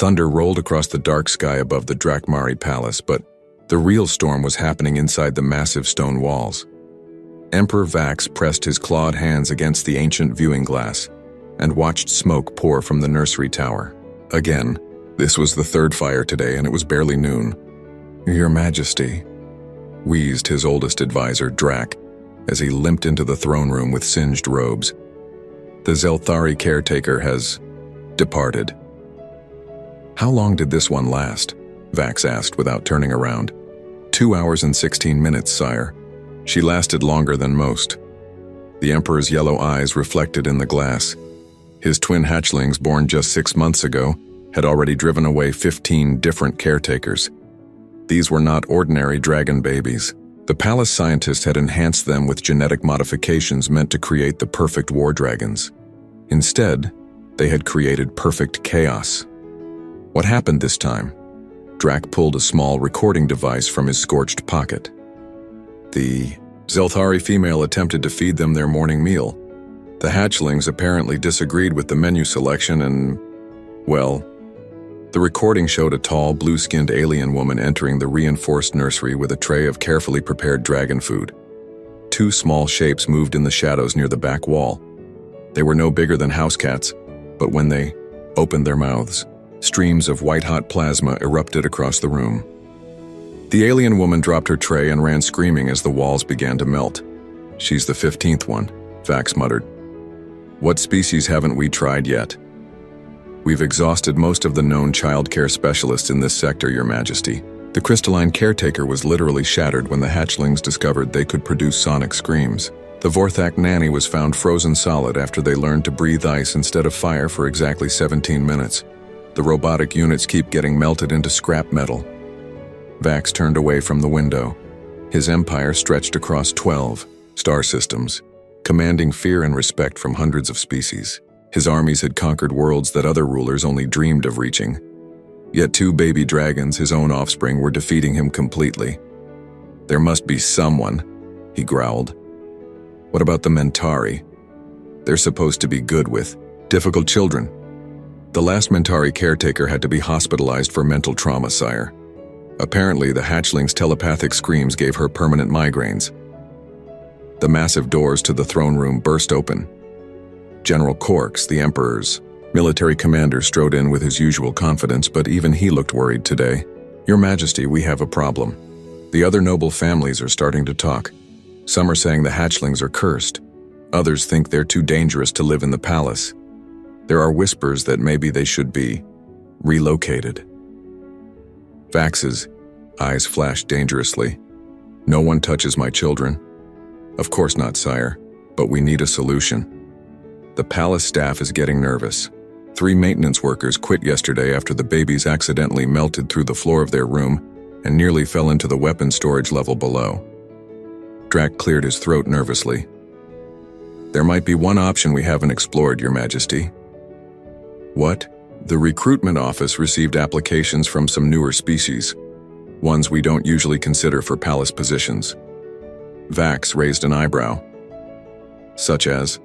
Thunder rolled across the dark sky above the Drakmari Palace, but the real storm was happening inside the massive stone walls. Emperor Vax pressed his clawed hands against the ancient viewing glass and watched smoke pour from the nursery tower. Again, this was the third fire today, and it was barely noon. "Your Majesty," wheezed his oldest advisor, Drak, as he limped into the throne room with singed robes. "The Zelthari caretaker has departed." "How long did this one last?" Vax asked without turning around. 2 hours and 16 minutes, sire. She lasted longer than most." The Emperor's yellow eyes reflected in the glass. His twin hatchlings, born just 6 months ago, had already driven away 15 different caretakers. These were not ordinary dragon babies. The palace scientists had enhanced them with genetic modifications meant to create the perfect war dragons. Instead, they had created perfect chaos. What happened this time? Drak pulled a small recording device from his scorched pocket. The Zelthari female attempted to feed them their morning meal. The hatchlings apparently disagreed with the menu selection and, well, the recording showed a tall, blue-skinned alien woman entering the reinforced nursery with a tray of carefully prepared dragon food. 2 small shapes moved in the shadows near the back wall. They were no bigger than house cats, but when they opened their mouths, streams of white-hot plasma erupted across the room. The alien woman dropped her tray and ran screaming as the walls began to melt. "She's the 15th one," Vax muttered. "What species haven't we tried yet?" "We've exhausted most of the known childcare specialists in this sector, Your Majesty." The crystalline caretaker was literally shattered when the hatchlings discovered they could produce sonic screams. The Vorthak nanny was found frozen solid after they learned to breathe ice instead of fire for exactly 17 minutes. The robotic units keep getting melted into scrap metal. Vax turned away from the window. His empire stretched across 12 star systems, commanding fear and respect from hundreds of species. His armies had conquered worlds that other rulers only dreamed of reaching. Yet 2 baby dragons, his own offspring, were defeating him completely. "There must be someone," he growled. "What about the Mentari? They're supposed to be good with difficult children." "The last Mentari caretaker had to be hospitalized for mental trauma, sire. Apparently, the hatchling's telepathic screams gave her permanent migraines." The massive doors to the throne room burst open. General Korks, the Emperor's military commander, strode in with his usual confidence, but even he looked worried today. "Your Majesty, we have a problem. The other noble families are starting to talk. Some are saying the hatchlings are cursed. Others think they're too dangerous to live in the palace. There are whispers that maybe they should be relocated." Vax's eyes flashed dangerously. "No one touches my children." "Of course not, sire, but we need a solution." The palace staff is getting nervous. 3 maintenance workers quit yesterday after the babies accidentally melted through the floor of their room and nearly fell into the weapon storage level below. Drak cleared his throat nervously. "There might be one option we haven't explored, Your Majesty." "What?" "The recruitment office received applications from some newer species, ones we don't usually consider for palace positions." Vax raised an eyebrow. "Such as?"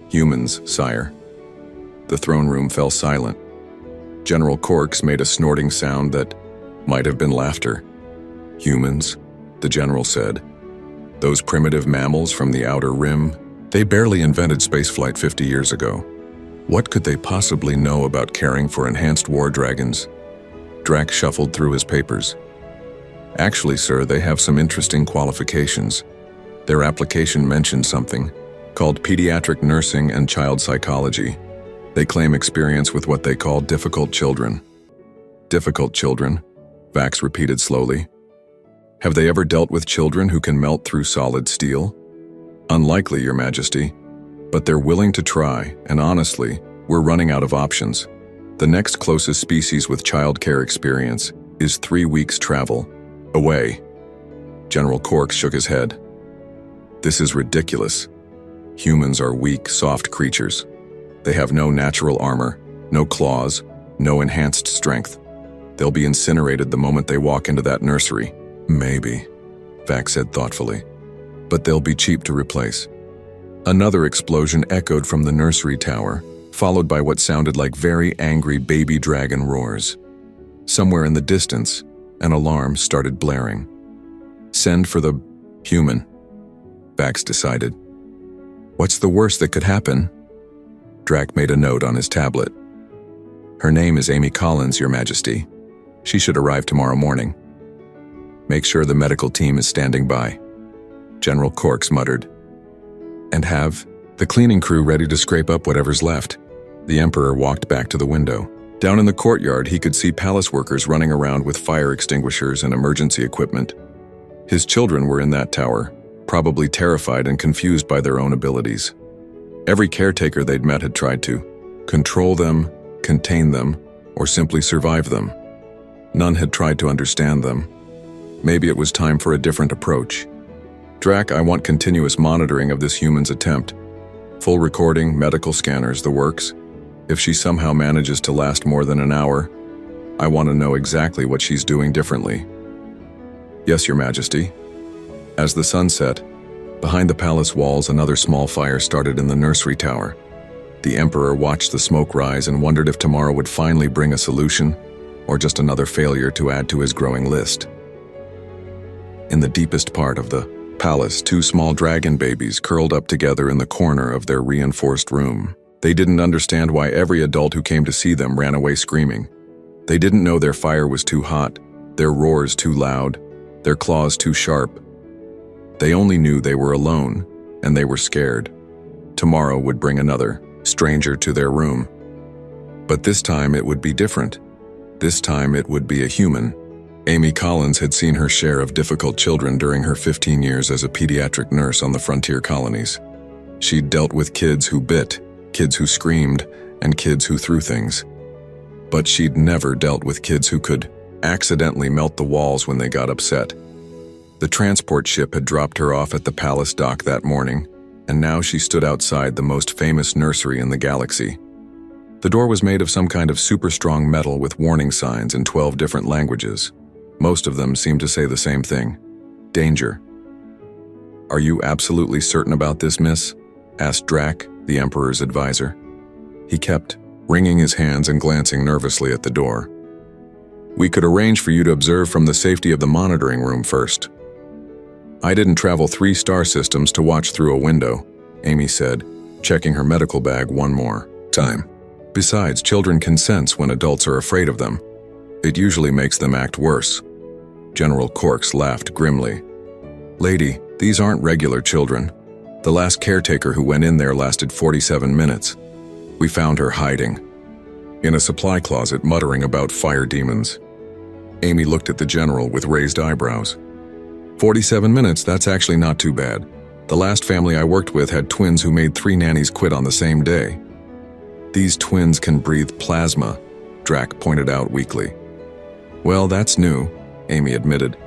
"Humans, sire." The throne room fell silent. General Korks made a snorting sound that might have been laughter. "Humans," the general said. "Those primitive mammals from the outer rim, they barely invented spaceflight 50 years ago. What could they possibly know about caring for enhanced war dragons?" Drak shuffled through his papers. "Actually, sir, they have some interesting qualifications. Their application mentioned something called pediatric nursing and child psychology. They claim experience with what they call difficult children." "Difficult children?" Vax repeated slowly. "Have they ever dealt with children who can melt through solid steel?" "Unlikely, Your Majesty. But they're willing to try, and honestly, we're running out of options. The next closest species with childcare experience is 3 weeks' travel away." General Korks shook his head. "This is ridiculous. Humans are weak, soft creatures. They have no natural armor, no claws, no enhanced strength. They'll be incinerated the moment they walk into that nursery." "Maybe," Vax said thoughtfully. "But they'll be cheap to replace." Another explosion echoed from the nursery tower, followed by what sounded like very angry baby dragon roars. Somewhere in the distance, an alarm started blaring. Send for the human, Vax decided. What's the worst that could happen? Drac made a note on his tablet. Her name is Amy Collins, Your Majesty. She should arrive tomorrow morning. Make sure the medical team is standing by, General Corks muttered. And have the cleaning crew ready to scrape up whatever's left. The Emperor walked back to the window. Down in the courtyard, he could see palace workers running around with fire extinguishers and emergency equipment. His children were in that tower, probably terrified and confused by their own abilities. Every caretaker they'd met had tried to control them, contain them, or simply survive them. None had tried to understand them. Maybe it was time for a different approach. Drac, I want continuous monitoring of this human's attempt. Full recording, medical scanners, the works. If she somehow manages to last more than an hour, I want to know exactly what she's doing differently. Yes, Your Majesty. As the sun set, behind the palace walls, another small fire started in the nursery tower. The Emperor watched the smoke rise and wondered if tomorrow would finally bring a solution, or just another failure to add to his growing list. In the deepest part of the palace, two small dragon babies curled up together in the corner of their reinforced room. They didn't understand why every adult who came to see them ran away screaming. They didn't know their fire was too hot, their roars too loud, their claws too sharp. They only knew they were alone, and they were scared. Tomorrow would bring another stranger to their room. But this time it would be different. This time it would be a human. Amy Collins had seen her share of difficult children during her 15 years as a pediatric nurse on the frontier colonies. She'd dealt with kids who bit, kids who screamed, and kids who threw things. But she'd never dealt with kids who could accidentally melt the walls when they got upset. The transport ship had dropped her off at the palace dock that morning, and now she stood outside the most famous nursery in the galaxy. The door was made of some kind of super strong metal with warning signs in 12 different languages. Most of them seemed to say the same thing: danger. Are you absolutely certain about this, miss? Asked Drac, the Emperor's advisor. He kept wringing his hands and glancing nervously at the door. We could arrange for you to observe from the safety of the monitoring room first. I didn't travel 3 star systems to watch through a window, Amy said, checking her medical bag one more time. Besides, children can sense when adults are afraid of them. It usually makes them act worse. General Corks laughed grimly. Lady, these aren't regular children. The last caretaker who went in there lasted 47 minutes. We found her hiding in a supply closet, muttering about fire demons. Amy looked at the general with raised eyebrows. 47 minutes, that's actually not too bad. The last family I worked with had twins who made 3 nannies quit on the same day. These twins can breathe plasma, Drac pointed out weakly. Well, that's new, Amy admitted.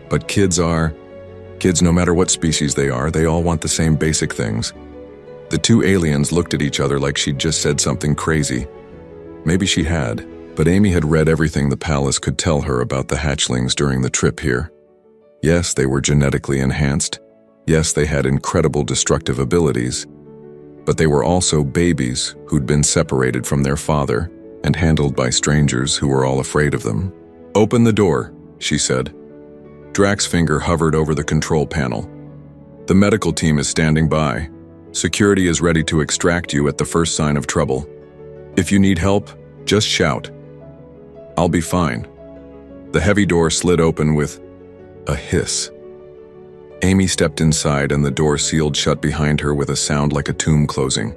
But kids, no matter what species they are, they all want the same basic things. The 2 aliens looked at each other like she'd just said something crazy. Maybe she had, but Amy had read everything the palace could tell her about the hatchlings during the trip here. Yes, they were genetically enhanced. Yes, they had incredible destructive abilities. But they were also babies who'd been separated from their father and handled by strangers who were all afraid of them. Open the door, she said. Drac's finger hovered over the control panel. The medical team is standing by. Security is ready to extract you at the first sign of trouble. If you need help, just shout. I'll be fine. The heavy door slid open with a hiss. Amy stepped inside and the door sealed shut behind her with a sound like a tomb closing.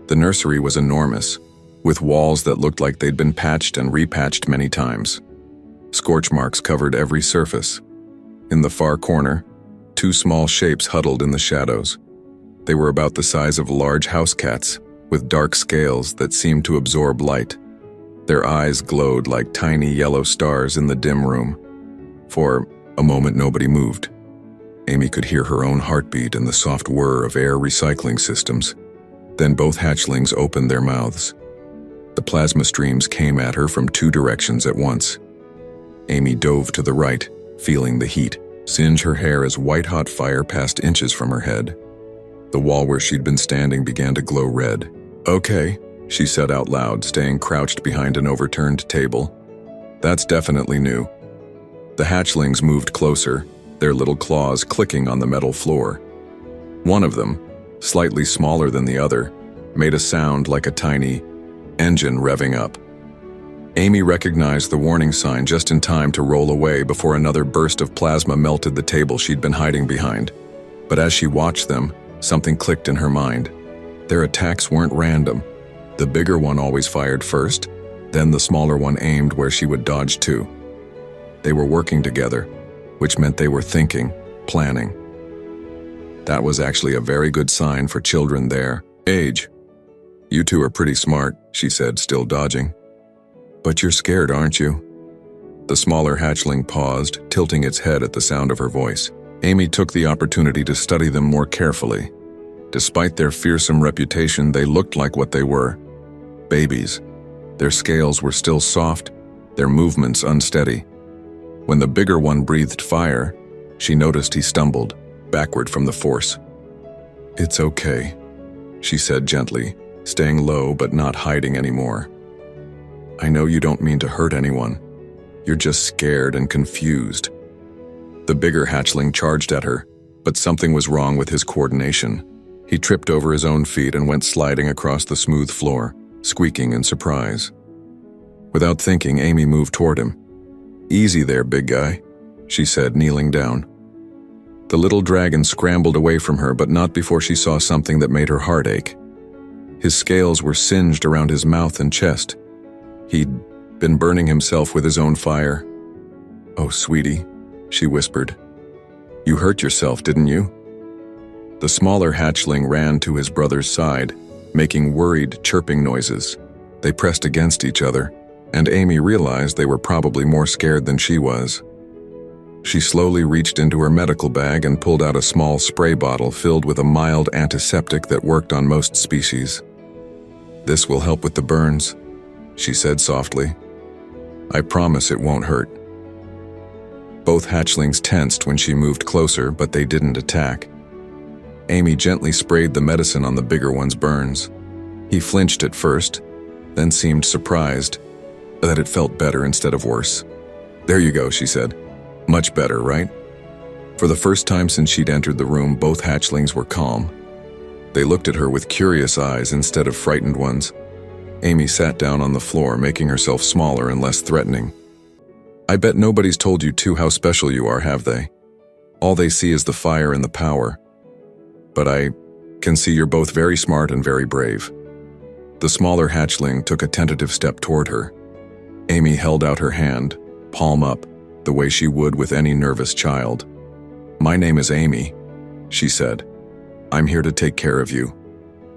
The nursery was enormous, with walls that looked like they'd been patched and repatched many times. Scorch marks covered every surface. In the far corner, 2 small shapes huddled in the shadows. They were about the size of large house cats, with dark scales that seemed to absorb light. Their eyes glowed like tiny yellow stars in the dim room. For a moment, nobody moved. Amy could hear her own heartbeat and the soft whir of air recycling systems. Then both hatchlings opened their mouths. The plasma streams came at her from 2 directions at once. Amy dove to the right, feeling the heat singe her hair as white-hot fire passed inches from her head. The wall where she'd been standing began to glow red. Okay, she said out loud, staying crouched behind an overturned table. That's definitely new. The hatchlings moved closer, their little claws clicking on the metal floor. One of them, slightly smaller than the other, made a sound like a tiny engine revving up. Amy recognized the warning sign just in time to roll away before another burst of plasma melted the table she'd been hiding behind. But as she watched them, something clicked in her mind. Their attacks weren't random. The bigger one always fired first, then the smaller one aimed where she would dodge to. They were working together, which meant they were thinking, planning. That was actually a very good sign for children their age. You two are pretty smart, she said, still dodging. But you're scared, aren't you? The smaller hatchling paused, tilting its head at the sound of her voice. Amy took the opportunity to study them more carefully. Despite their fearsome reputation, they looked like what they were: babies. Their scales were still soft, their movements unsteady. When the bigger one breathed fire, she noticed he stumbled, backward from the force. "It's okay," she said gently, staying low but not hiding anymore. "I know you don't mean to hurt anyone. You're just scared and confused." The bigger hatchling charged at her, but something was wrong with his coordination. He tripped over his own feet and went sliding across the smooth floor, squeaking in surprise. Without thinking, Amy moved toward him. "Easy there, big guy," she said, kneeling down. The little dragon scrambled away from her, but not before she saw something that made her heart ache. His scales were singed around his mouth and chest. He'd been burning himself with his own fire. "Oh, sweetie," she whispered. "You hurt yourself, didn't you?" The smaller hatchling ran to his brother's side, making worried, chirping noises. They pressed against each other, and Amy realized they were probably more scared than she was. She slowly reached into her medical bag and pulled out a small spray bottle filled with a mild antiseptic that worked on most species. "This will help with the burns," she said softly. "I promise it won't hurt." Both hatchlings tensed when she moved closer, but they didn't attack. Amy gently sprayed the medicine on the bigger one's burns. He flinched at first, then seemed surprised that it felt better instead of worse. "There you go," she said. "Much better, right?" For the first time since she'd entered the room, both hatchlings were calm. They looked at her with curious eyes instead of frightened ones. Amy sat down on the floor, making herself smaller and less threatening. "I bet nobody's told you two how special you are, have they? All they see is the fire and the power. But I can see you're both very smart and very brave." The smaller hatchling took a tentative step toward her. Amy held out her hand, palm up, the way she would with any nervous child. "My name is Amy," she said. "I'm here to take care of you.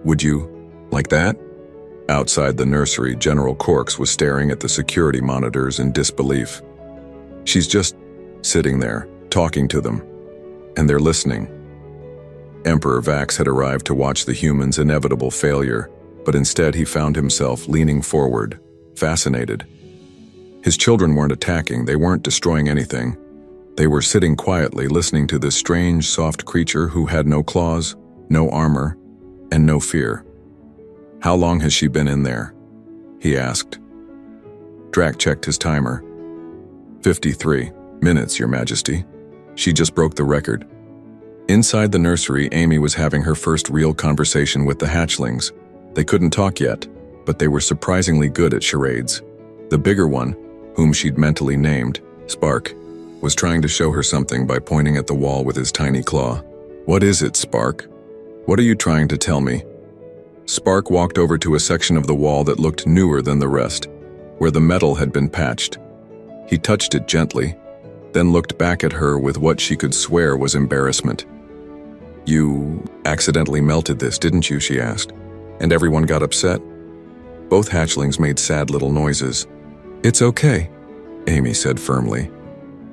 Would you like that?" Outside the nursery, General Corks was staring at the security monitors in disbelief. "She's just sitting there, talking to them, and they're listening." Emperor Vax had arrived to watch the humans' inevitable failure, but instead he found himself leaning forward, fascinated. His children weren't attacking, they weren't destroying anything. They were sitting quietly, listening to this strange, soft creature who had no claws, no armor, and no fear. "How long has she been in there?" he asked. Drac checked his timer. 53 minutes, Your Majesty." She just broke the record. Inside the nursery, Amy was having her first real conversation with the hatchlings. They couldn't talk yet, but they were surprisingly good at charades. The bigger one, whom she'd mentally named Spark, was trying to show her something by pointing at the wall with his tiny claw. "What is it, Spark? What are you trying to tell me?" Spark walked over to a section of the wall that looked newer than the rest, where the metal had been patched. He touched it gently, then looked back at her with what she could swear was embarrassment. "You accidentally melted this, didn't you?" she asked. "And everyone got upset?" Both hatchlings made sad little noises. "It's okay," Amy said firmly.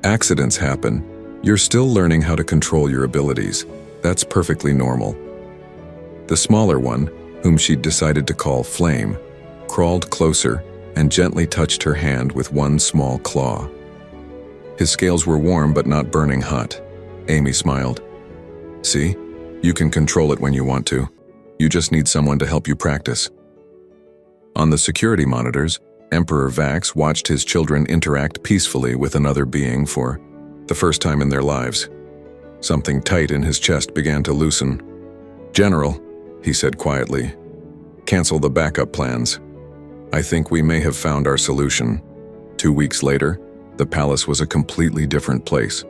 "Accidents happen. You're still learning how to control your abilities. That's perfectly normal." The smaller one, whom she'd decided to call Flame, crawled closer and gently touched her hand with one small claw. His scales were warm but not burning hot. Amy smiled. "See? You can control it when you want to. You just need someone to help you practice." On the security monitors, Emperor Vax watched his children interact peacefully with another being for the first time in their lives. Something tight in his chest began to loosen. "General," he said quietly, "cancel the backup plans. I think we may have found our solution." 2 weeks later, the palace was a completely different place.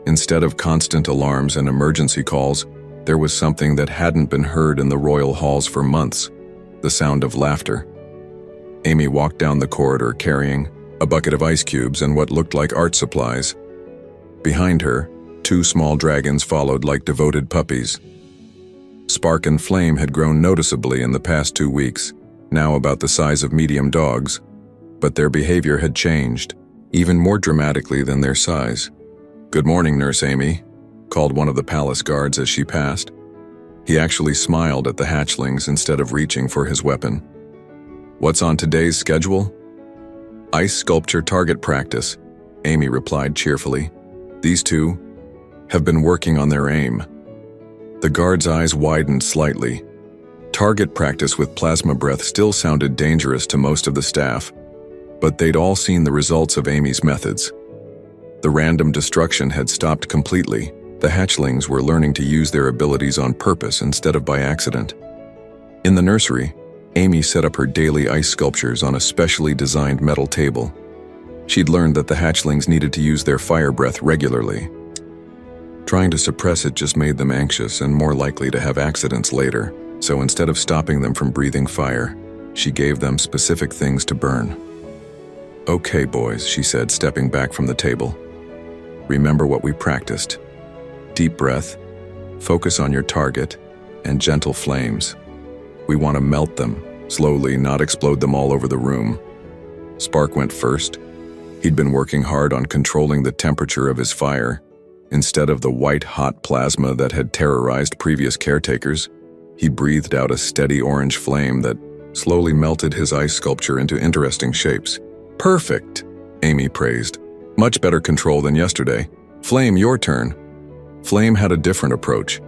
Instead of constant alarms and emergency calls, there was something that hadn't been heard in the royal halls for months: the sound of laughter. Amy walked down the corridor carrying a bucket of ice cubes and what looked like art supplies. Behind her, 2 small dragons followed like devoted puppies. Spark and Flame had grown noticeably in the past 2 weeks, now about the size of medium dogs, but their behavior had changed, even more dramatically than their size. "Good morning, Nurse Amy," called one of the palace guards as she passed. He actually smiled at the hatchlings instead of reaching for his weapon. "What's on today's schedule?" "Ice sculpture target practice," Amy replied cheerfully. "These 2 have been working on their aim." The guard's eyes widened slightly. Target practice with plasma breath still sounded dangerous to most of the staff, but they'd all seen the results of Amy's methods. The random destruction had stopped completely. The hatchlings were learning to use their abilities on purpose instead of by accident. In the nursery, Amy set up her daily ice sculptures on a specially designed metal table. She'd learned that the hatchlings needed to use their fire breath regularly. Trying to suppress it just made them anxious and more likely to have accidents later, so instead of stopping them from breathing fire, she gave them specific things to burn. "Okay, boys," she said, stepping back from the table. "Remember what we practiced. Deep breath, focus on your target, and gentle flames. We want to melt them, slowly, not explode them all over the room." Spark went first. He'd been working hard on controlling the temperature of his fire. Instead of the white-hot plasma that had terrorized previous caretakers, he breathed out a steady orange flame that slowly melted his ice sculpture into interesting shapes. "Perfect," Amy praised. "Much better control than yesterday. Flame, your turn." Flame had a different approach.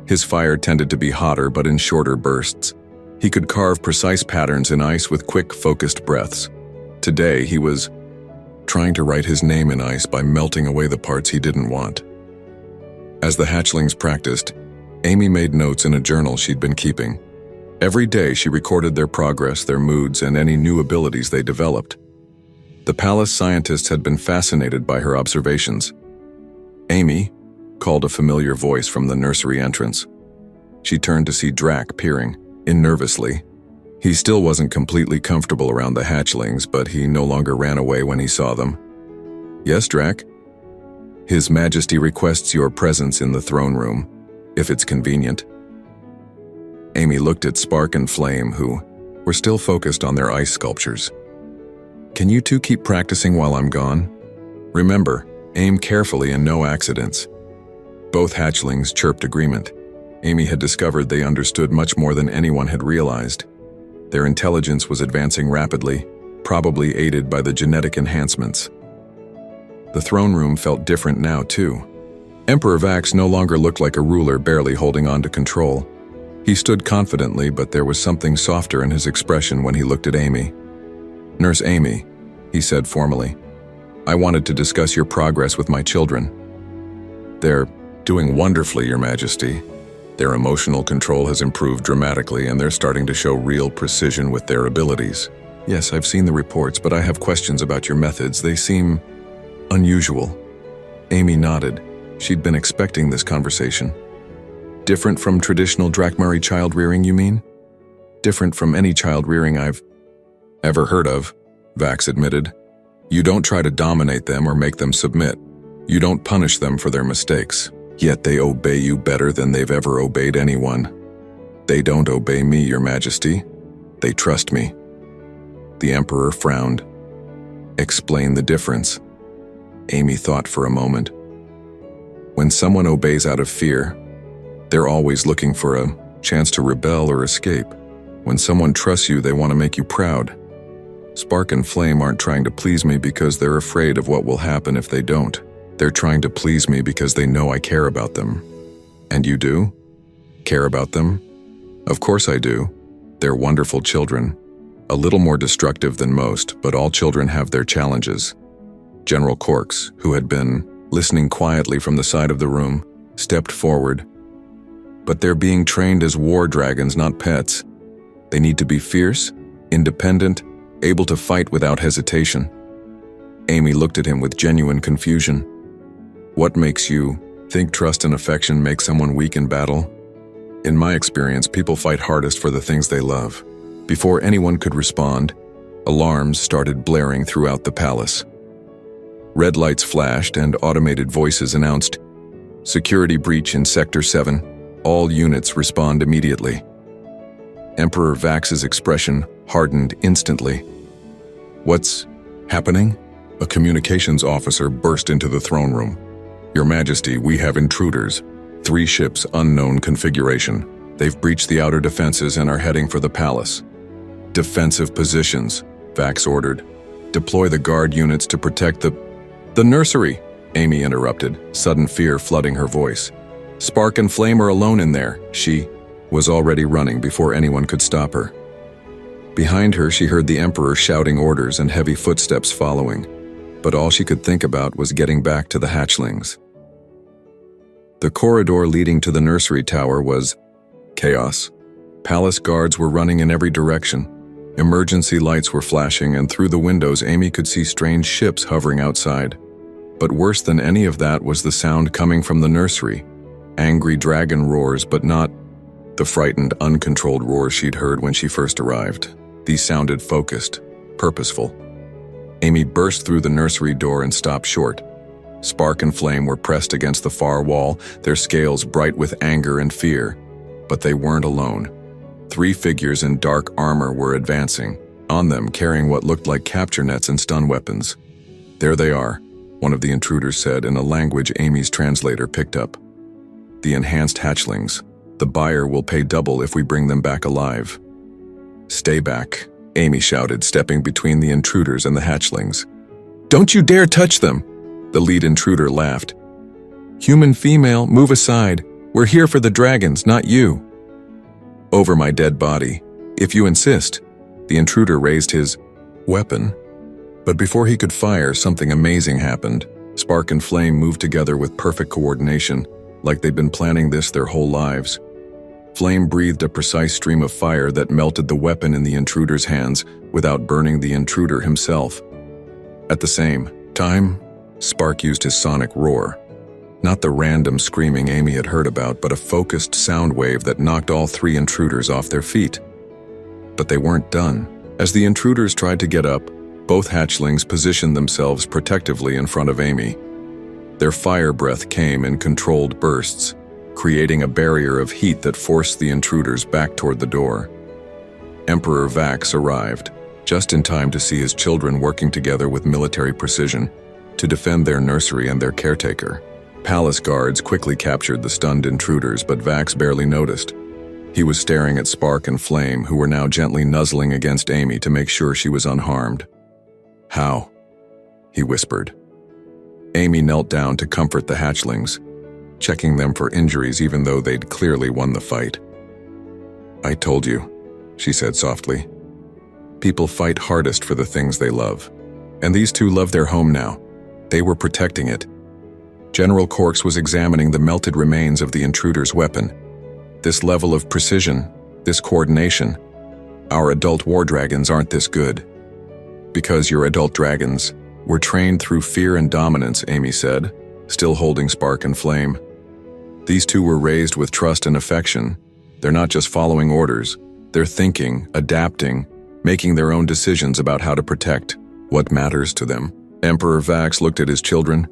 His fire tended to be hotter but in shorter bursts. He could carve precise patterns in ice with quick, focused breaths. Today, he was trying to write his name in ice by melting away the parts he didn't want. As the hatchlings practiced, Amy made notes in a journal she'd been keeping. Every day, she recorded their progress, their moods, and any new abilities they developed. The palace scientists had been fascinated by her observations. "Amy," called a familiar voice from the nursery entrance. She turned to see Drac peering in nervously. He still wasn't completely comfortable around the hatchlings, but he no longer ran away when he saw them. "Yes, Drac?" "His Majesty requests your presence in the throne room, if it's convenient." Amy looked at Spark and Flame, who were still focused on their ice sculptures. "Can you 2 keep practicing while I'm gone? Remember, aim carefully and no accidents." Both hatchlings chirped agreement. Amy had discovered they understood much more than anyone had realized. Their intelligence was advancing rapidly, probably aided by the genetic enhancements. The throne room felt different now, too. Emperor Vax no longer looked like a ruler barely holding on to control. He stood confidently, but there was something softer in his expression when he looked at Amy. "Nurse Amy," he said formally, "I wanted to discuss your progress with my children." "They're doing wonderfully, Your Majesty. Their emotional control has improved dramatically, and they're starting to show real precision with their abilities." "Yes, I've seen the reports, but I have questions about your methods. They seem unusual." Amy nodded. She'd been expecting this conversation. "Different from traditional Drakmari child-rearing, you mean?" "Different from any child-rearing I've ever heard of," Vax admitted. "You don't try to dominate them or make them submit. You don't punish them for their mistakes. Yet they obey you better than they've ever obeyed anyone. They don't obey me, Your Majesty. They trust me." The Emperor frowned. "Explain the difference." Amy thought for a moment. "When someone obeys out of fear, they're always looking for a chance to rebel or escape. When someone trusts you, they want to make you proud. Spark and Flame aren't trying to please me because they're afraid of what will happen if they don't. They're trying to please me because they know I care about them." "And you do? Care about them?" "Of course I do. They're wonderful children. a little more destructive than most, but all children have their challenges. General Corks, who had been listening quietly from the side of the room, stepped forward. But they're being trained as war dragons, not pets. They need to be fierce, independent, able to fight without hesitation. Amy looked at him with genuine confusion. What makes you think trust and affection make someone weak in battle? In my experience, people fight hardest for the things they love. Before anyone could respond, alarms started blaring throughout the palace. Red lights flashed and automated voices announced, "Security breach in Sector 7. All units respond immediately." Emperor Vax's expression hardened instantly. "What's happening?" A communications officer burst into the throne room. "Your Majesty, we have intruders. 3 ships, unknown configuration. They've breached the outer defenses and are heading for the palace." "Defensive positions," Vax ordered. "Deploy the guard units to protect the nursery," Amy interrupted, sudden fear flooding her voice. "Spark and Flame are alone in there." She was already running before anyone could stop her. Behind her, she heard the Emperor shouting orders and heavy footsteps following, but all she could think about was getting back to the hatchlings. The corridor leading to the nursery tower was chaos. Palace guards were running in every direction. Emergency lights were flashing, and through the windows Amy could see strange ships hovering outside. But worse than any of that was the sound coming from the nursery. Angry dragon roars, but not the frightened, uncontrolled roars she'd heard when she first arrived. These sounded focused, purposeful. Amy burst through the nursery door and stopped short. Spark and Flame were pressed against the far wall, their scales bright with anger and fear. But they weren't alone. 3 figures in dark armor were advancing, on them carrying what looked like capture nets and stun weapons. "There they are," one of the intruders said in a language Amy's translator picked up. "The enhanced hatchlings. The buyer will pay double if we bring them back alive." "Stay back," Amy shouted, stepping between the intruders and the hatchlings. "Don't you dare touch them!" The lead intruder laughed. "Human female, move aside. We're here for the dragons, not you." "Over my dead body, if you insist." The intruder raised his weapon. But before he could fire, something amazing happened. Spark and Flame moved together with perfect coordination, like they'd been planning this their whole lives. Flame breathed a precise stream of fire that melted the weapon in the intruder's hands without burning the intruder himself. At the same time, Spark used his sonic roar. Not the random screaming Amy had heard about, but a focused sound wave that knocked all 3 intruders off their feet. But they weren't done. As the intruders tried to get up, both hatchlings positioned themselves protectively in front of Amy. Their fire breath came in controlled bursts, creating a barrier of heat that forced the intruders back toward the door. Emperor Vax arrived, just in time to see his children working together with military precision to defend their nursery and their caretaker. Palace guards quickly captured the stunned intruders, but Vax barely noticed. He was staring at Spark and Flame, who were now gently nuzzling against Amy to make sure she was unharmed. "How?" he whispered. Amy knelt down to comfort the hatchlings, checking them for injuries even though they'd clearly won the fight. "I told you," she said softly. "People fight hardest for the things they love. And these 2 love their home now. They were protecting it." General Corks was examining the melted remains of the intruder's weapon. "This level of precision, this coordination. Our adult war dragons aren't this good." "Because your adult dragons were trained through fear and dominance," Amy said, still holding Spark and Flame. "These 2 were raised with trust and affection. They're not just following orders. They're thinking, adapting, making their own decisions about how to protect what matters to them." Emperor Vax looked at his children,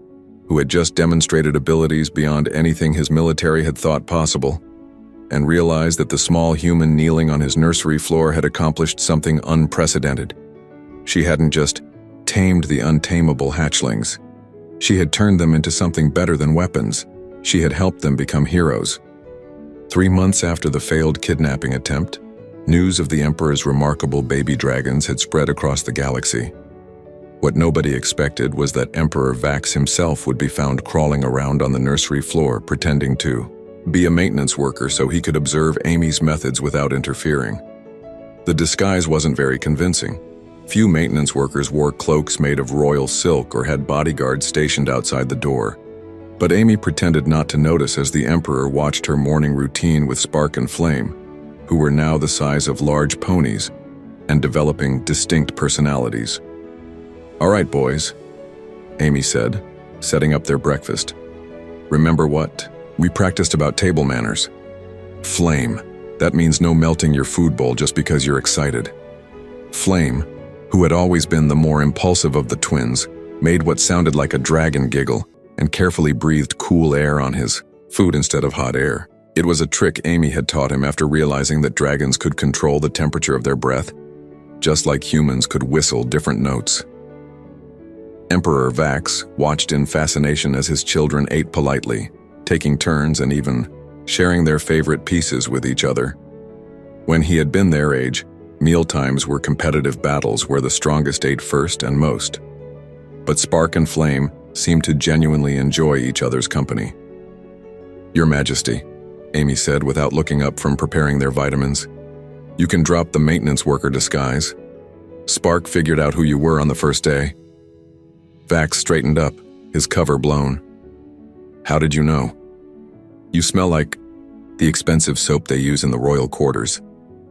who had just demonstrated abilities beyond anything his military had thought possible, and realized that the small human kneeling on his nursery floor had accomplished something unprecedented. She hadn't just tamed the untamable hatchlings. She had turned them into something better than weapons. She had helped them become heroes. 3 months after the failed kidnapping attempt, news of the Emperor's remarkable baby dragons had spread across the galaxy. What nobody expected was that Emperor Vax himself would be found crawling around on the nursery floor, pretending to be a maintenance worker so he could observe Amy's methods without interfering. The disguise wasn't very convincing. Few maintenance workers wore cloaks made of royal silk or had bodyguards stationed outside the door. But Amy pretended not to notice as the Emperor watched her morning routine with Spark and Flame, who were now the size of large ponies and developing distinct personalities. "All right, boys," Amy said, setting up their breakfast. "Remember what? We practiced about table manners. Flame, that means no melting your food bowl just because you're excited." Flame, who had always been the more impulsive of the twins, made what sounded like a dragon giggle and carefully breathed cool air on his food instead of hot air. It was a trick Amy had taught him after realizing that dragons could control the temperature of their breath, just like humans could whistle different notes. Emperor Vax watched in fascination as his children ate politely, taking turns and even sharing their favorite pieces with each other. When he had been their age, mealtimes were competitive battles where the strongest ate first and most. But Spark and Flame seemed to genuinely enjoy each other's company. "Your Majesty," Amy said without looking up from preparing their vitamins, "you can drop the maintenance worker disguise. Spark figured out who you were on the first day." Vax straightened up, his cover blown. "How did you know?" "You smell like the expensive soap they use in the royal quarters.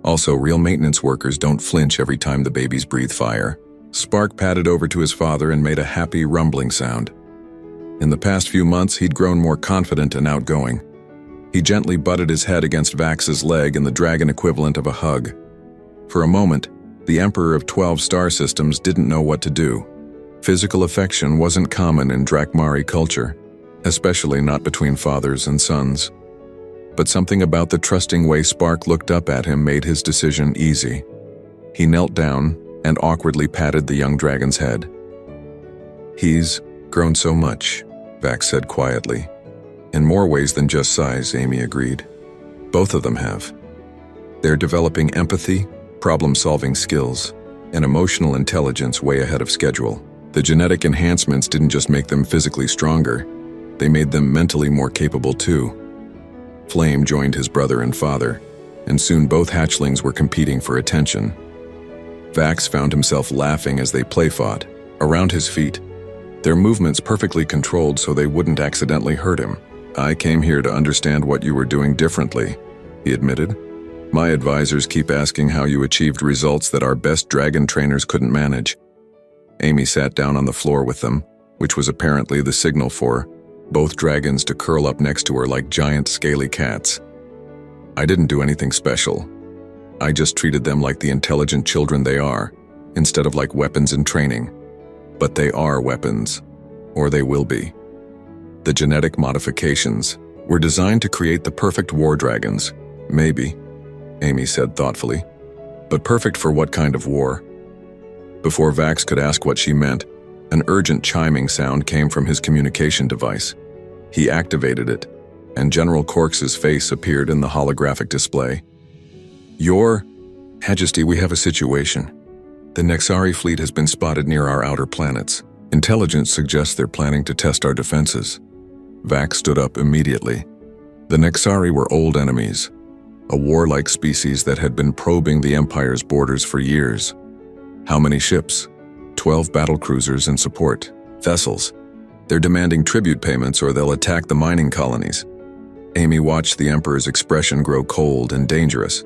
Also, real maintenance workers don't flinch every time the babies breathe fire." Spark padded over to his father and made a happy rumbling sound. In the past few months, he'd grown more confident and outgoing. He gently butted his head against Vax's leg in the dragon equivalent of a hug. For a moment, the Emperor of 12 star systems didn't know what to do. Physical affection wasn't common in Drakmari culture, especially not between fathers and sons. But something about the trusting way Spark looked up at him made his decision easy. He knelt down and awkwardly patted the young dragon's head. "He's grown so much," Vax said quietly. "In more ways than just size," Amy agreed. "Both of them have. They're developing empathy, problem-solving skills, and emotional intelligence way ahead of schedule. The genetic enhancements didn't just make them physically stronger, they made them mentally more capable too." Flame joined his brother and father, and soon both hatchlings were competing for attention. Vax found himself laughing as they play-fought, around his feet, their movements perfectly controlled so they wouldn't accidentally hurt him. "I came here to understand what you were doing differently," he admitted. "My advisors keep asking how you achieved results that our best dragon trainers couldn't manage." Amy sat down on the floor with them, which was apparently the signal for both dragons to curl up next to her like giant scaly cats. "I didn't do anything special. I just treated them like the intelligent children they are, instead of like weapons in training. But they are weapons, or they will be. The genetic modifications were designed to create the perfect war dragons. Maybe," Amy said thoughtfully. "But perfect for what kind of war?" Before Vax could ask what she meant, an urgent chiming sound came from his communication device. He activated it, and General Corks's face appeared in the holographic display. "Your Majesty, we have a situation. The Nexari fleet has been spotted near our outer planets. Intelligence suggests they're planning to test our defenses." Vax stood up immediately. The Nexari were old enemies, a warlike species that had been probing the Empire's borders for years. "How many ships?" 12 battlecruisers and support vessels. "They're demanding tribute payments or they'll attack the mining colonies." Amy watched the Emperor's expression grow cold and dangerous.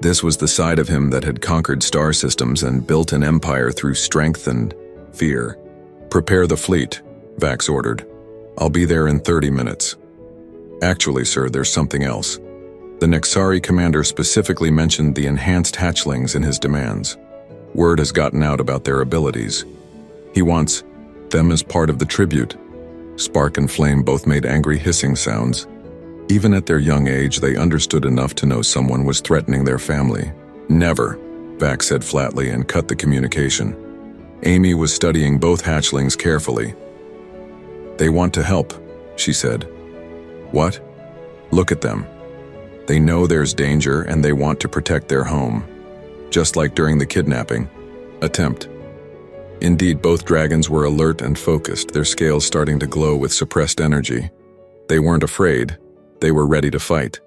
This was the side of him that had conquered star systems and built an empire through strength and fear. "Prepare the fleet," Vax ordered. "I'll be there in 30 minutes. "Actually, sir, there's something else." The Nexari commander specifically mentioned the enhanced hatchlings in his demands. Word has gotten out about their abilities. He wants them as part of the tribute. Spark and Flame both made angry hissing sounds. Even at their young age, they understood enough to know someone was threatening their family. "Never," Vax said flatly and cut the communication. Amy was studying both hatchlings carefully. "They want to help," she said. "What?" "Look at them. They know there's danger and they want to protect their home. Just like during the kidnapping attempt." Indeed, both dragons were alert and focused, their scales starting to glow with suppressed energy. They weren't afraid. They were ready to fight.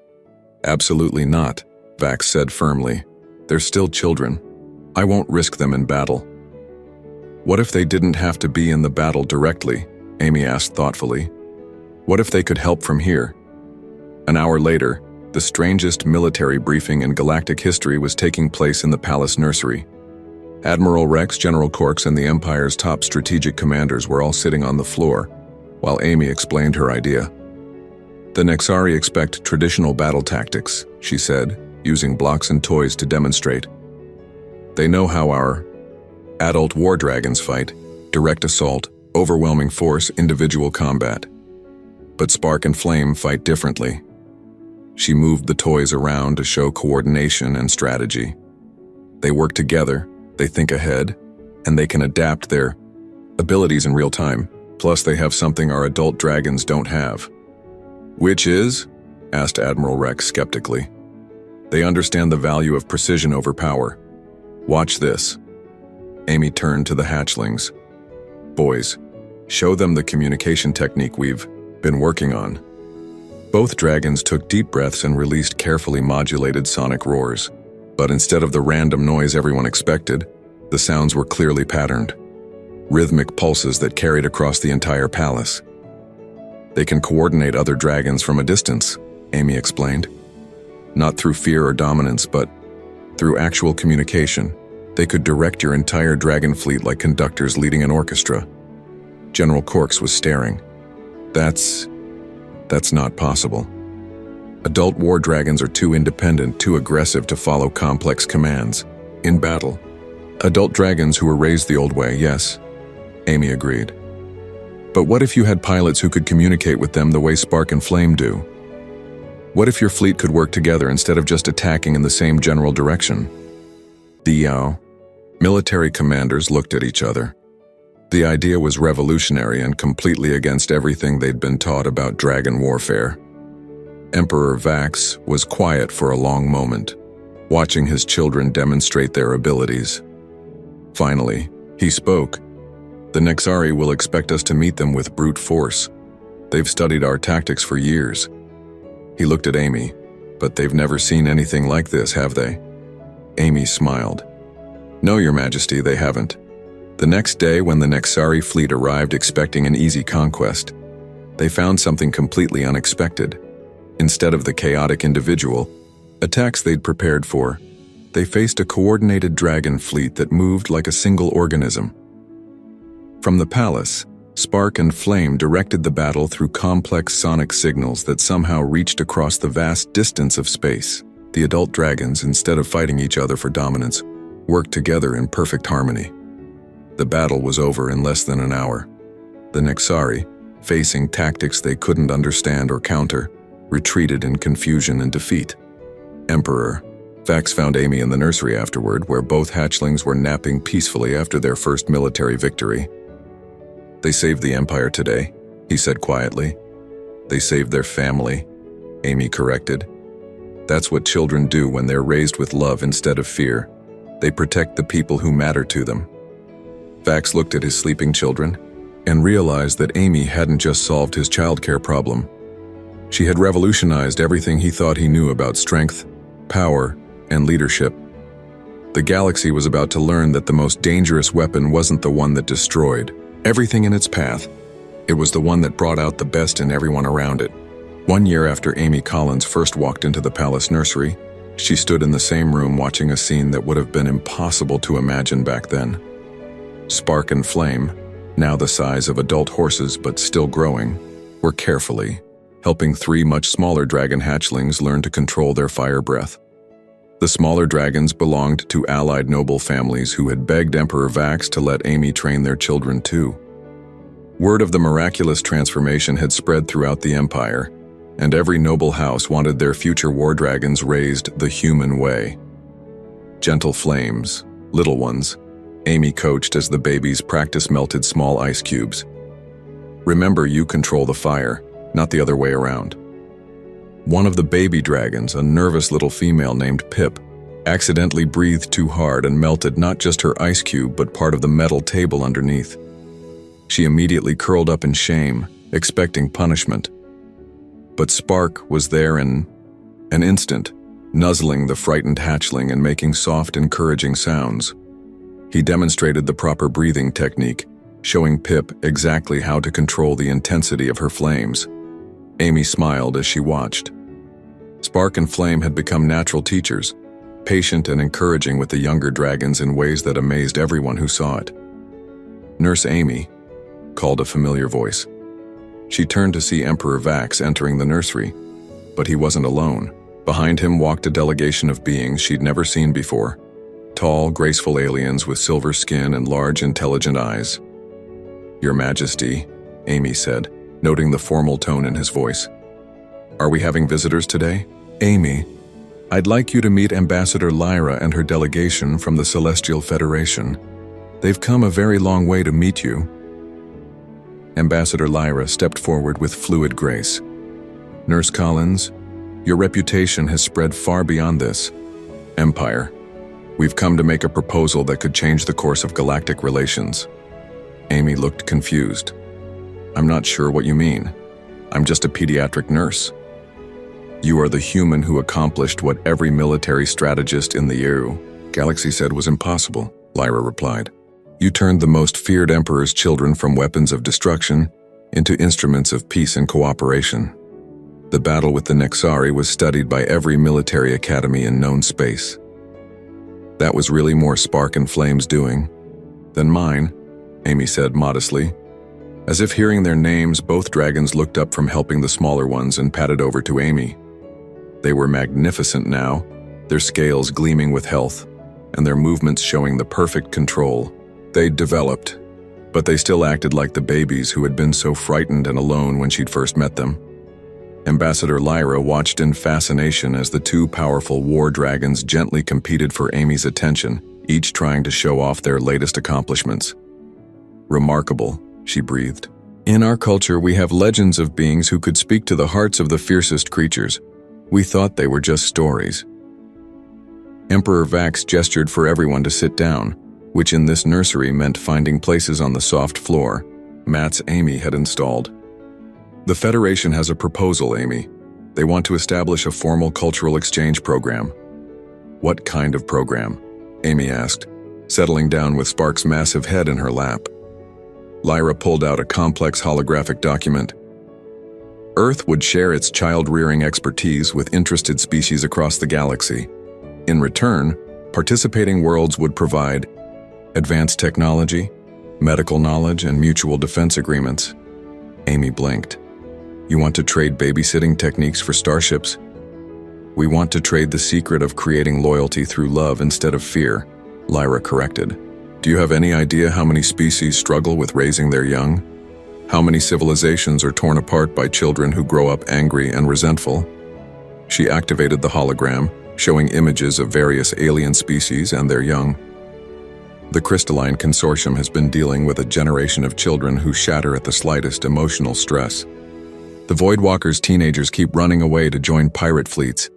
"Absolutely not," Vax said firmly. They're still children. I won't risk them in battle." "What if they didn't have to be in the battle directly?" Amy asked thoughtfully. "What if they could help from here?" An hour later, the strangest military briefing in galactic history was taking place in the palace nursery. Admiral Rex, General Corks, and the Empire's top strategic commanders were all sitting on the floor, while Amy explained her idea. "The Nexari expect traditional battle tactics," she said, using blocks and toys to demonstrate. "They know how our adult war dragons fight: direct assault, overwhelming force, individual combat. But Spark and Flame fight differently." She moved the toys around to show coordination and strategy. They work together, they think ahead, and they can adapt their abilities in real time. Plus, they have something our adult dragons don't have. "Which is?" asked Admiral Rex skeptically. "They understand the value of precision over power. Watch this." Amy turned to the hatchlings. "Boys, show them the communication technique we've been working on." Both dragons took deep breaths and released carefully modulated sonic roars. But instead of the random noise everyone expected, the sounds were clearly patterned. Rhythmic pulses that carried across the entire palace. "They can coordinate other dragons from a distance," Amy explained. "Not through fear or dominance, but through actual communication. They could direct your entire dragon fleet like conductors leading an orchestra." General Corks was staring. That's not possible. Adult war dragons are too independent, too aggressive to follow complex commands. In battle, adult dragons who were raised the old way, yes, Amy agreed. But what if you had pilots who could communicate with them the way Spark and Flame do? What if your fleet could work together instead of just attacking in the same general direction? The military commanders looked at each other. The idea was revolutionary and completely against everything they'd been taught about dragon warfare. Emperor Vax was quiet for a long moment, watching his children demonstrate their abilities. Finally, he spoke. "The Nexari will expect us to meet them with brute force. They've studied our tactics for years." He looked at Amy. "But they've never seen anything like this, have they?" Amy smiled. "No, Your Majesty, they haven't." The next day, when the Nexari fleet arrived expecting an easy conquest, they found something completely unexpected. Instead of the chaotic individual attacks they'd prepared for, they faced a coordinated dragon fleet that moved like a single organism. From the palace, Spark and Flame directed the battle through complex sonic signals that somehow reached across the vast distance of space. The adult dragons, instead of fighting each other for dominance, worked together in perfect harmony. The battle was over in less than an hour. The Nexari, facing tactics they couldn't understand or counter, retreated in confusion and defeat. Emperor Vax found Amy in the nursery afterward, where both hatchlings were napping peacefully after their first military victory. "They saved the Empire today," he said quietly. "They saved their family," Amy corrected. "That's what children do when they're raised with love instead of fear. They protect the people who matter to them." Vax looked at his sleeping children and realized that Amy hadn't just solved his childcare problem. She had revolutionized everything he thought he knew about strength, power, and leadership. The galaxy was about to learn that the most dangerous weapon wasn't the one that destroyed everything in its path. It was the one that brought out the best in everyone around it. 1 year after Amy Collins first walked into the palace nursery, she stood in the same room watching a scene that would have been impossible to imagine back then. Spark and Flame, now the size of adult horses but still growing, were carefully helping 3 much smaller dragon hatchlings learn to control their fire breath. The smaller dragons belonged to allied noble families who had begged Emperor Vax to let Amy train their children too. Word of the miraculous transformation had spread throughout the Empire, and every noble house wanted their future war dragons raised the human way. Gentle flames, little ones, Amy coached as the babies practiced melted small ice cubes. "Remember, you control the fire, not the other way around." One of the baby dragons, a nervous little female named Pip, accidentally breathed too hard and melted not just her ice cube but part of the metal table underneath. She immediately curled up in shame, expecting punishment. But Spark was there in an instant, nuzzling the frightened hatchling and making soft, encouraging sounds. He demonstrated the proper breathing technique, showing Pip exactly how to control the intensity of her flames. Amy smiled as she watched. Spark and Flame had become natural teachers, patient and encouraging with the younger dragons in ways that amazed everyone who saw it. "Nurse Amy," called a familiar voice. She turned to see Emperor Vax entering the nursery, but he wasn't alone. Behind him walked a delegation of beings she'd never seen before. Tall, graceful aliens with silver skin and large, intelligent eyes. "Your Majesty," Amy said, noting the formal tone in his voice. "Are we having visitors today?" "Amy, I'd like you to meet Ambassador Lyra and her delegation from the Celestial Federation. They've come a very long way to meet you." Ambassador Lyra stepped forward with fluid grace. "Nurse Collins, your reputation has spread far beyond this empire. We've come to make a proposal that could change the course of galactic relations." Amy looked confused. "I'm not sure what you mean. I'm just a pediatric nurse." "You are the human who accomplished what every military strategist in the galaxy said was impossible," Lyra replied. "You turned the most feared emperor's children from weapons of destruction into instruments of peace and cooperation. The battle with the Nexari was studied by every military academy in known space. That was really more Spark and Flame's doing than mine," Amy said modestly. As if hearing their names, both dragons looked up from helping the smaller ones and padded over to Amy. They were magnificent now, their scales gleaming with health, and their movements showing the perfect control they'd developed. But they still acted like the babies who had been so frightened and alone when she'd first met them. Ambassador Lyra watched in fascination as the two powerful war dragons gently competed for Amy's attention, each trying to show off their latest accomplishments. "Remarkable," she breathed. "In our culture, we have legends of beings who could speak to the hearts of the fiercest creatures. We thought they were just stories." Emperor Vax gestured for everyone to sit down, which in this nursery meant finding places on the soft floor, mats Amy had installed. "The Federation has a proposal, Amy. They want to establish a formal cultural exchange program." "What kind of program?" Amy asked, settling down with Spark's massive head in her lap. Lyra pulled out a complex holographic document. Earth would share its child-rearing expertise with interested species across the galaxy. In return, participating worlds would provide advanced technology, medical knowledge, and mutual defense agreements. Amy blinked. "You want to trade babysitting techniques for starships?" "We want to trade the secret of creating loyalty through love instead of fear," Lyra corrected. "Do you have any idea how many species struggle with raising their young? How many civilizations are torn apart by children who grow up angry and resentful?" She activated the hologram, showing images of various alien species and their young. "The Crystalline Consortium has been dealing with a generation of children who shatter at the slightest emotional stress. The Voidwalkers' teenagers keep running away to join pirate fleets.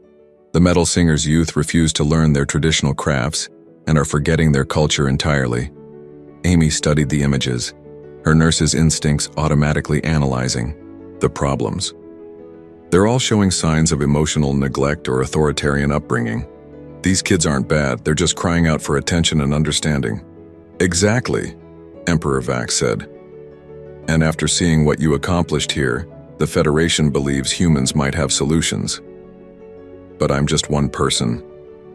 The Metal Singers' youth refuse to learn their traditional crafts and are forgetting their culture entirely." Amy studied the images, her nurse's instincts automatically analyzing the problems. "They're all showing signs of emotional neglect or authoritarian upbringing. These kids aren't bad, they're just crying out for attention and understanding." "Exactly," Emperor Vax said. "And after seeing what you accomplished here, the Federation believes humans might have solutions." "But I'm just one person,"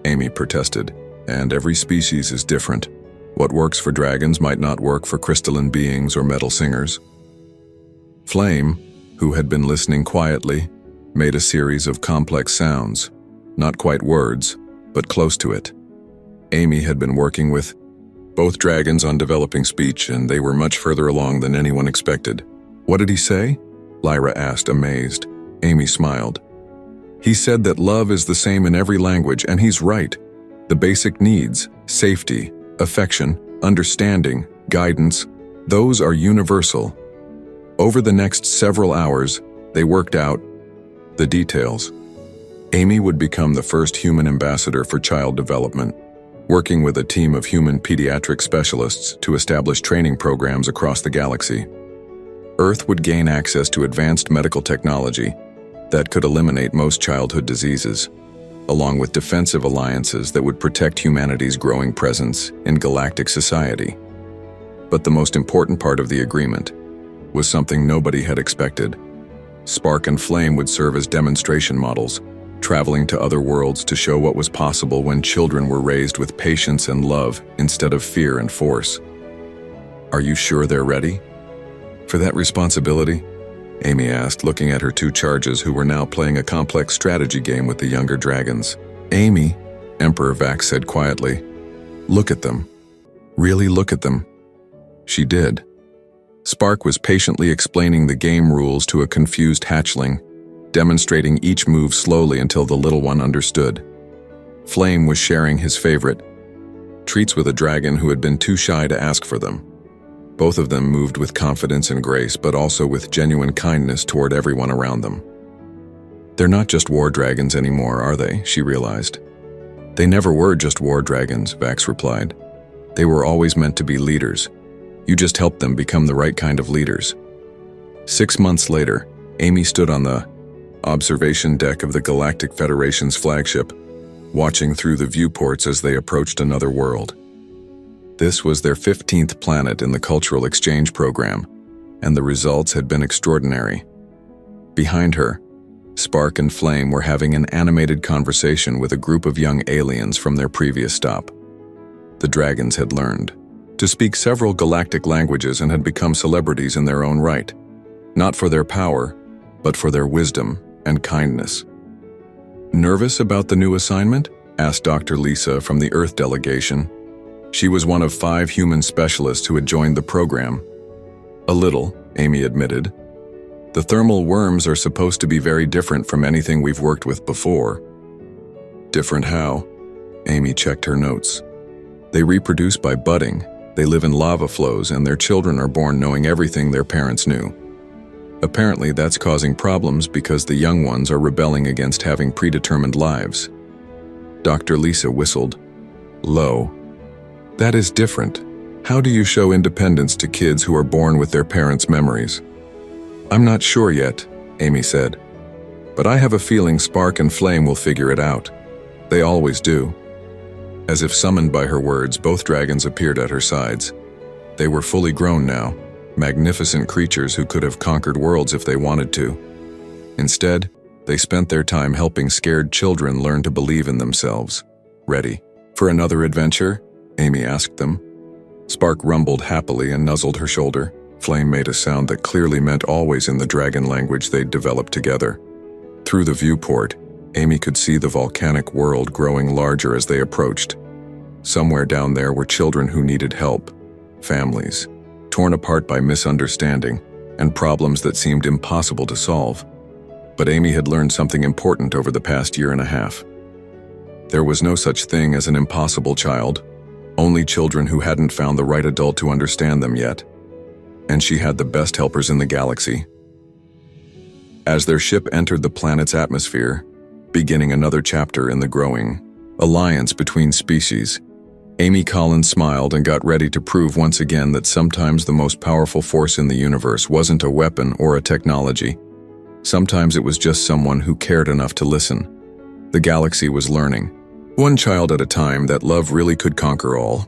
Amy protested, "and every species is different. What works for dragons might not work for crystalline beings or metal singers." Flame, who had been listening quietly, made a series of complex sounds, not quite words, but close to it. Amy had been working with both dragons on developing speech, and they were much further along than anyone expected. "What did he say?" Lyra asked, amazed. Amy smiled. "He said that love is the same in every language, and he's right. The basic needs, safety, affection, understanding, guidance, those are universal." Over the next several hours, they worked out the details. Amy would become the first human ambassador for child development, working with a team of human pediatric specialists to establish training programs across the galaxy. Earth would gain access to advanced medical technology that could eliminate most childhood diseases. along with defensive alliances that would protect humanity's growing presence in galactic society. But the most important part of the agreement was something nobody had expected. Spark and Flame would serve as demonstration models, traveling to other worlds to show what was possible when children were raised with patience and love instead of fear and force. Are you sure they're ready for that responsibility? Amy asked, looking at her two charges who were now playing a complex strategy game with the younger dragons. Amy, Emperor Vax said quietly, look at them. Really look at them. She did. Spark was patiently explaining the game rules to a confused hatchling, demonstrating each move slowly until the little one understood. Flame was sharing his favorite, treats with a dragon who had been too shy to ask for them. Both of them moved with confidence and grace, but also with genuine kindness toward everyone around them. They're not just war dragons anymore, are they? She realized. They never were just war dragons, Vax replied. They were always meant to be leaders. You just helped them become the right kind of leaders. 6 months later, Amy stood on the observation deck of the Galactic Federation's flagship, watching through the viewports as they approached another world. This was their 15th planet in the cultural exchange program, and the results had been extraordinary. Behind her, Spark and Flame were having an animated conversation with a group of young aliens from their previous stop. The dragons had learned to speak several galactic languages and had become celebrities in their own right, not for their power, but for their wisdom and kindness. Nervous about the new assignment? Asked Dr. Lisa from the Earth delegation. She was one of 5 human specialists who had joined the program. A little, Amy admitted. The thermal worms are supposed to be very different from anything we've worked with before. Different how? Amy checked her notes. They reproduce by budding, they live in lava flows, and their children are born knowing everything their parents knew. Apparently that's causing problems because the young ones are rebelling against having predetermined lives. Dr. Lisa whistled. Low. That is different. How do you show independence to kids who are born with their parents' memories? I'm not sure yet, Amy said. But I have a feeling Spark and Flame will figure it out. They always do. As if summoned by her words, both dragons appeared at her sides. They were fully grown now, magnificent creatures who could have conquered worlds if they wanted to. Instead, they spent their time helping scared children learn to believe in themselves. Ready for another adventure? Amy asked them. Spark rumbled happily and nuzzled her shoulder. Flame made a sound that clearly meant always in the dragon language they'd developed together. Through the viewport, Amy could see the volcanic world growing larger as they approached. Somewhere down there were children who needed help, families, torn apart by misunderstanding and problems that seemed impossible to solve. But Amy had learned something important over the past year and a half. There was no such thing as an impossible child, only children who hadn't found the right adult to understand them yet. And she had the best helpers in the galaxy. As their ship entered the planet's atmosphere, beginning another chapter in the growing alliance between species, Amy Collins smiled and got ready to prove once again that sometimes the most powerful force in the universe wasn't a weapon or a technology. Sometimes it was just someone who cared enough to listen. The galaxy was learning, one child at a time, that love really could conquer all.